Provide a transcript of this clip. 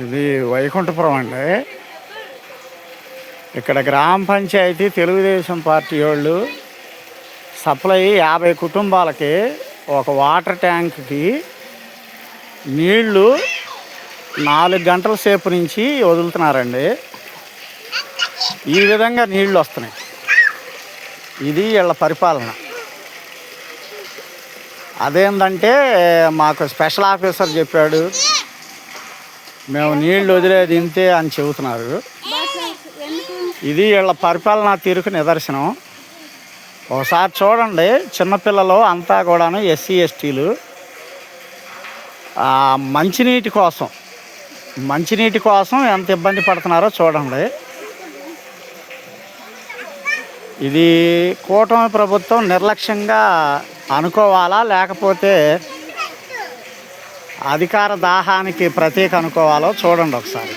ఇది వైకుంఠపురం అండి. ఇక్కడ గ్రామ పంచాయతీ తెలుగుదేశం పార్టీ వాళ్ళు సప్లై 50 కుటుంబాలకి ఒక వాటర్ ట్యాంక్కి నీళ్లు 4 గంటల సేపు నుంచి వదులుతున్నారండి. ఈ విధంగా నీళ్లు వస్తున్నాయి. ఇది వీళ్ళ పరిపాలన. అదేంటంటే మాకు స్పెషల్ ఆఫీసర్ చెప్పాడు, మేము నీళ్లు వదిలేది ఇంతే అని చెబుతున్నారు. ఇది వీళ్ళ పరిపాలనా తీరుకు నిదర్శనం. ఒకసారి చూడండి, చిన్నపిల్లలు అంతా కూడాను ఎస్సీ ఎస్టీలు మంచినీటి కోసం ఎంత ఇబ్బంది పడుతున్నారో చూడండి. ఇది కూటమి ప్రభుత్వం నిర్లక్ష్యంగా అనుకోవాలా, లేకపోతే అధికార దాహానికి ప్రతీక అనుకోవాలో చూడండి ఒకసారి.